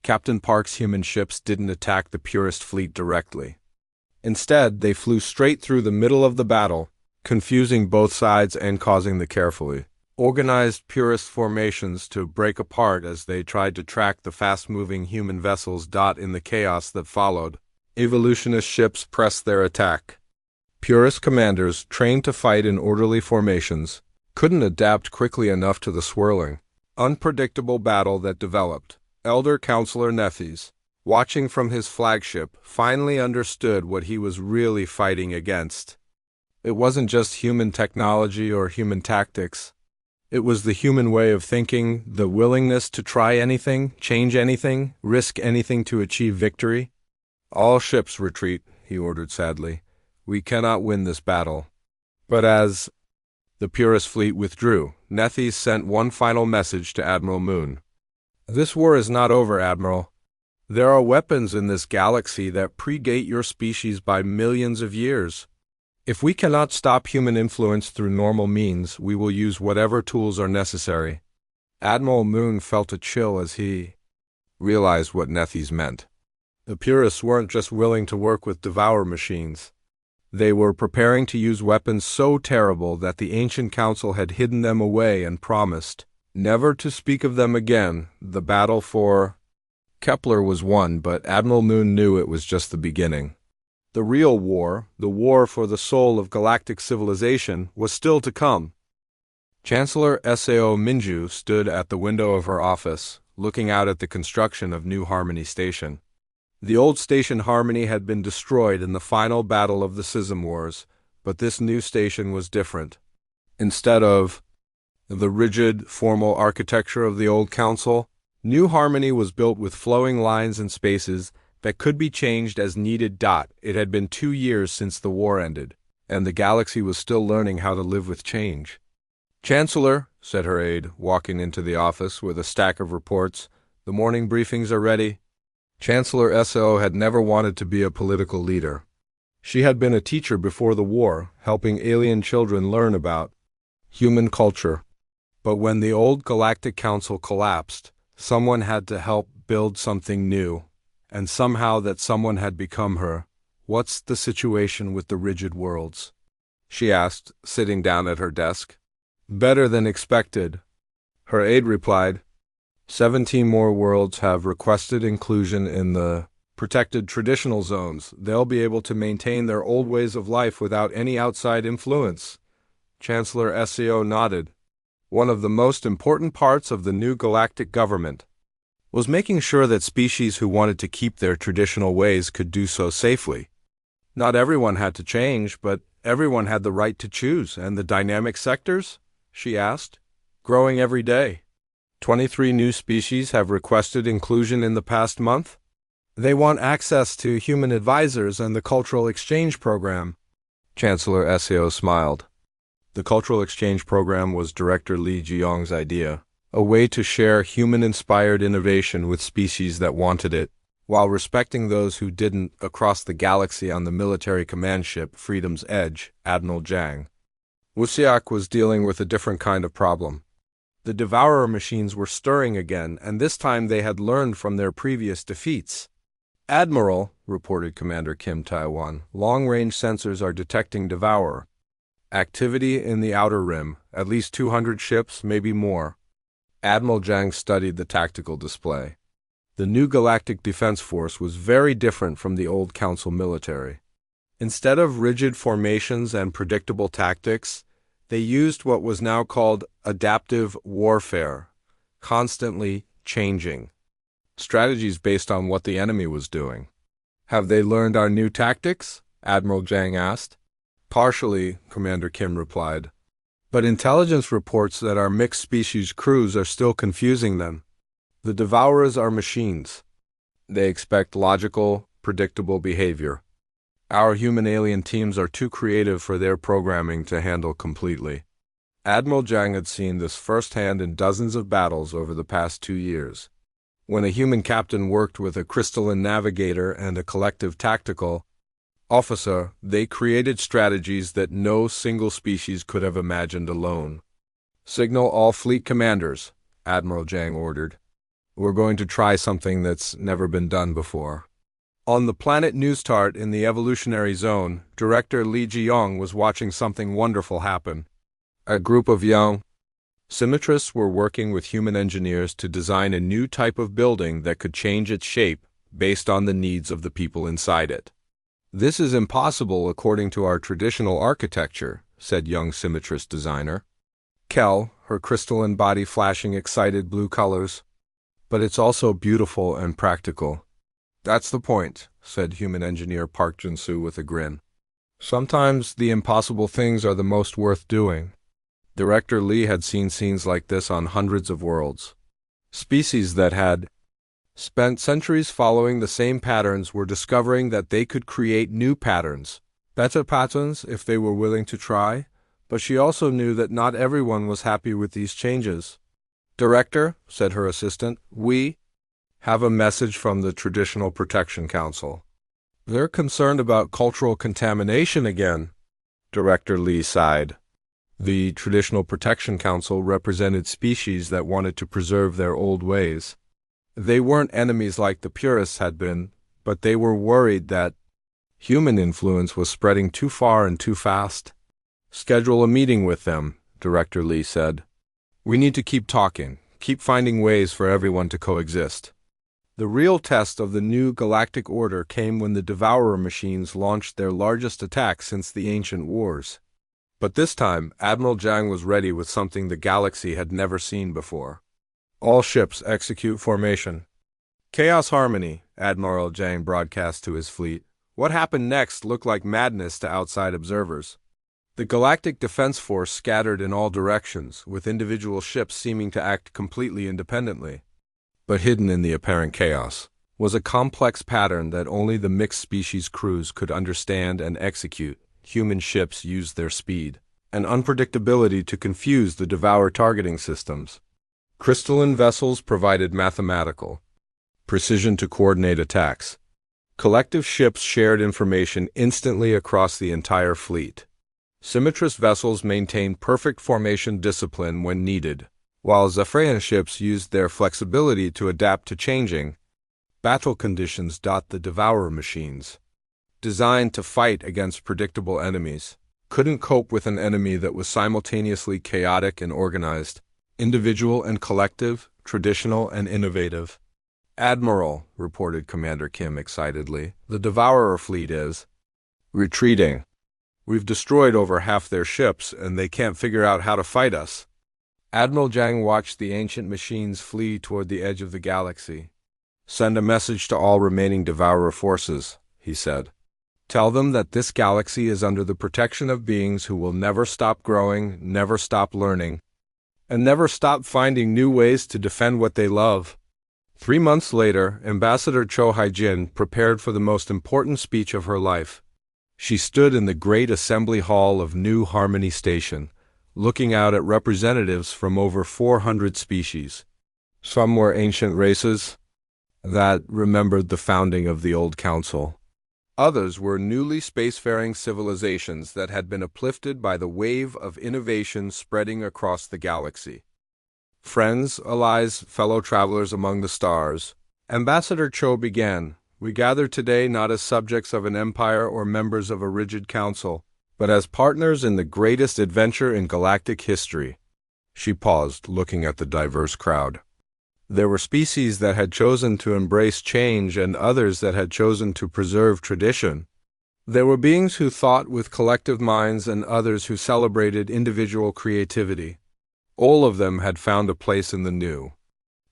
Captain Park's human ships didn't attack the purist fleet directly. Instead, they flew straight through the middle of the battle, confusing both sides and causing the carefully organized purist formations to break apart as they tried to track the fast-moving human vessels. In the chaos that followed, evolutionist ships pressed their attack. Purist commanders, trained to fight in orderly formations, couldn't adapt quickly enough to the swirling, unpredictable battle that developed. Elder Counselor Nethys, watching from his flagship, finally understood what he was really fighting against. It wasn't just human technology or human tactics. It was the human way of thinking, the willingness to try anything, change anything, risk anything to achieve victory. All ships retreat, he ordered sadly. We cannot win this battle. But as the purist fleet withdrew, Nethys sent one final message to Admiral Moon. This war is not over, Admiral. There are weapons in this galaxy that predate your species by millions of years. If we cannot stop human influence through normal means, we will use whatever tools are necessary. Admiral Moon felt a chill as he realized what Nethys meant. The purists weren't just willing to work with devour machines. They were preparing to use weapons so terrible that the ancient council had hidden them away and promised never to speak of them again. The battle for Kepler was won, but Admiral Moon knew it was just the beginning. The real war, the war for the soul of galactic civilization, was still to come. Chancellor Sao Minju stood at the window of her office, looking out at the construction of New Harmony Station. The old station Harmony had been destroyed in the final battle of the Schism Wars, but this new station was different. Instead of the rigid, formal architecture of the old council, New Harmony was built with flowing lines and spaces that could be changed as needed. It had been 2 years since the war ended, and the galaxy was still learning how to live with change. "Chancellor," said her aide, walking into the office with a stack of reports, "the morning briefings are ready." Chancellor SO had never wanted to be a political leader. She had been a teacher before the war, helping alien children learn about human culture. But when the old Galactic Council collapsed, someone had to help build something new, and somehow that someone had become her. "What's the situation with the rigid worlds?" she asked, sitting down at her desk. "Better than expected," her aide replied. 17 more worlds have requested inclusion in the protected traditional zones. They'll be able to maintain their old ways of life without any outside influence. Chancellor SEO nodded. One of the most important parts of the new galactic government was making sure that species who wanted to keep their traditional ways could do so safely. Not everyone had to change, but everyone had the right to choose. And the dynamic sectors? She asked. Growing every day. 23 new species have requested inclusion in the past month. They want access to human advisors and the cultural exchange program. Chancellor SEO smiled. The cultural exchange program was Director Li Jiong's idea, a way to share human-inspired innovation with species that wanted it, while respecting those who didn't, across the galaxy on the military command ship Freedom's Edge, Admiral Zhang. Wuxiak was dealing with a different kind of problem. The Devourer machines were stirring again, and this time they had learned from their previous defeats. "Admiral," reported Commander Kim Taiwan, "long-range sensors are detecting Devourer activity in the Outer Rim, at least 200 ships, maybe more." Admiral Zhang studied the tactical display. The new Galactic Defense Force was very different from the old Council military. Instead of rigid formations and predictable tactics, they used what was now called adaptive warfare, constantly changing strategies based on what the enemy was doing. "Have they learned our new tactics?" Admiral Zhang asked. "Partially," Commander Kim replied. "But intelligence reports that our mixed species crews are still confusing them. The Devourers are machines. They expect logical, predictable behavior. Our human-alien teams are too creative for their programming to handle completely." Admiral Zhang had seen this firsthand in dozens of battles over the past 2 years. When a human captain worked with a crystalline navigator and a collective tactical officer, they created strategies that no single species could have imagined alone. "Signal all fleet commanders," Admiral Zhang ordered. "We're going to try something that's never been done before." On the planet Newstart in the evolutionary zone, Director Li Jiong was watching something wonderful happen. A group of young symmetrists were working with human engineers to design a new type of building that could change its shape based on the needs of the people inside it. "This is impossible according to our traditional architecture," said young symmetrist designer Kel, her crystalline body flashing excited blue colors. "But it's also beautiful and practical." "That's the point," said human engineer Park Jin-soo with a grin. "Sometimes the impossible things are the most worth doing." Director Lee had seen scenes like this on hundreds of worlds. Species that had spent centuries following the same patterns were discovering that they could create new patterns, better patterns if they were willing to try, but she also knew that not everyone was happy with these changes. "Director," said her assistant, "we have a message from the Traditional Protection Council. They're concerned about cultural contamination again." Director Lee sighed. The Traditional Protection Council represented species that wanted to preserve their old ways. They weren't enemies like the purists had been, but they were worried that human influence was spreading too far and too fast. "Schedule a meeting with them," Director Lee said. "We need to keep talking, keep finding ways for everyone to coexist." The real test of the new galactic order came when the Devourer machines launched their largest attack since the ancient wars. But this time, Admiral Zhang was ready with something the galaxy had never seen before. All ships execute formation. Chaos Harmony, Admiral Zhang broadcast to his fleet. What happened next looked like madness to outside observers. The Galactic Defense Force scattered in all directions, with individual ships seeming to act completely independently. But hidden in the apparent chaos was a complex pattern that only the mixed species crews could understand and execute. Human ships used their speed and unpredictability to confuse the Devourer targeting systems. Crystalline vessels provided mathematical precision to coordinate attacks. Collective ships shared information instantly across the entire fleet. Symmetrous vessels maintained perfect formation discipline when needed, while Zephyrian ships used their flexibility to adapt to changing battle conditions. The Devourer machines, designed to fight against predictable enemies, couldn't cope with an enemy that was simultaneously chaotic and organized, individual and collective, traditional and innovative. "Admiral," reported Commander Kim excitedly, "the Devourer fleet is retreating. We've destroyed over half their ships, and they can't figure out how to fight us." Admiral Zhang watched the ancient machines flee toward the edge of the galaxy. "Send a message to all remaining Devourer forces," he said. "Tell them that this galaxy is under the protection of beings who will never stop growing, never stop learning, and never stop finding new ways to defend what they love." 3 months later, Ambassador Cho Haijin prepared for the most important speech of her life. She stood in the great assembly hall of New Harmony Station, looking out at representatives from over 400 species. Some were ancient races that remembered the founding of the old council. Others were newly spacefaring civilizations that had been uplifted by the wave of innovation spreading across the galaxy. "Friends, allies, fellow travelers among the stars," Ambassador Cho began, "we gather today not as subjects of an empire or members of a rigid council, but as partners in the greatest adventure in galactic history." She paused, looking at the diverse crowd. There were species that had chosen to embrace change and others that had chosen to preserve tradition. There were beings who thought with collective minds and others who celebrated individual creativity. All of them had found a place in the new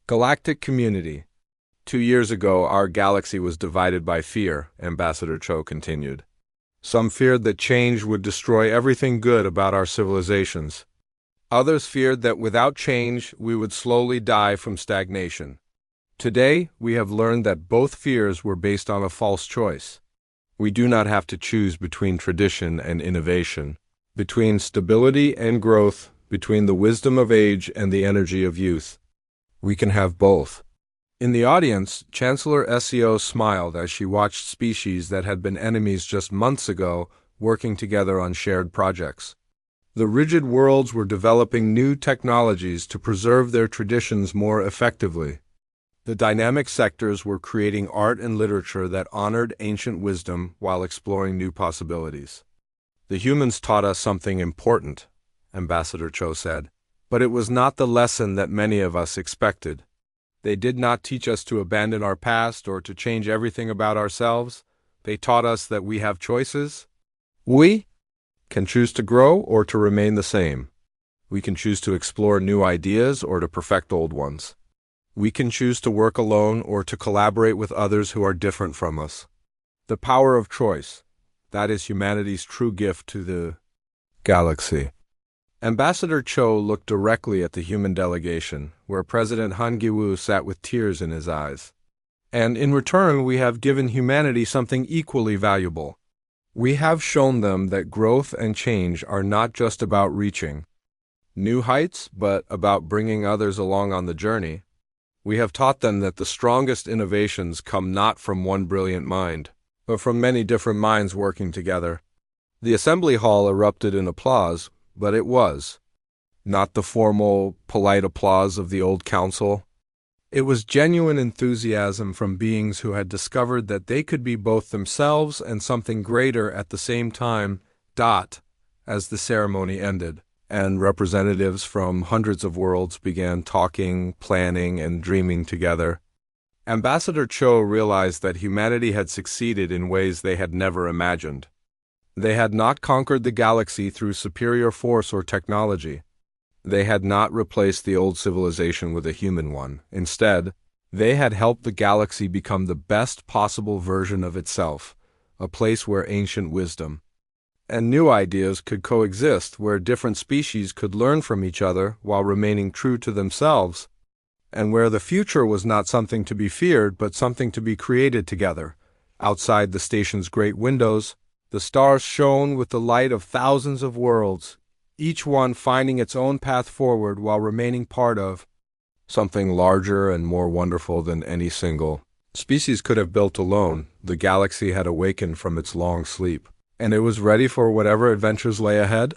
galactic community. 2 years ago, our galaxy was divided by fear, Ambassador Cho continued. Some feared that change would destroy everything good about our civilizations. Others feared that without change, we would slowly die from stagnation. Today, we have learned that both fears were based on a false choice. We do not have to choose between tradition and innovation, between stability and growth, between the wisdom of age and the energy of youth. We can have both. In the audience, Chancellor SEO smiled as she watched species that had been enemies just months ago working together on shared projects. The rigid worlds were developing new technologies to preserve their traditions more effectively. The dynamic sectors were creating art and literature that honored ancient wisdom while exploring new possibilities. "The humans taught us something important," Ambassador Cho said, "but it was not the lesson that many of us expected. They did not teach us to abandon our past or to change everything about ourselves. They taught us that we have choices. We can choose to grow or to remain the same. We can choose to explore new ideas or to perfect old ones. We can choose to work alone or to collaborate with others who are different from us. The power of choice, that is humanity's true gift to the galaxy." Ambassador Cho looked directly at the human delegation, where President Han Gi-woo sat with tears in his eyes. "And in return, we have given humanity something equally valuable. We have shown them that growth and change are not just about reaching new heights, but about bringing others along on the journey. We have taught them that the strongest innovations come not from one brilliant mind, but from many different minds working together." The assembly hall erupted in applause, but it was not the formal, polite applause of the old council. It was genuine enthusiasm from beings who had discovered that they could be both themselves and something greater at the same time. As the ceremony ended, and representatives from hundreds of worlds began talking, planning, and dreaming together, Ambassador Cho realized that humanity had succeeded in ways they had never imagined. They had not conquered the galaxy through superior force or technology. They had not replaced the old civilization with a human one. Instead, they had helped the galaxy become the best possible version of itself, a place where ancient wisdom and new ideas could coexist, where different species could learn from each other while remaining true to themselves, and where the future was not something to be feared but something to be created together. Outside the station's great windows, the stars shone with the light of thousands of worlds, each one finding its own path forward while remaining part of something larger and more wonderful than any single species could have built alone. The galaxy had awakened from its long sleep, and it was ready for whatever adventures lay ahead.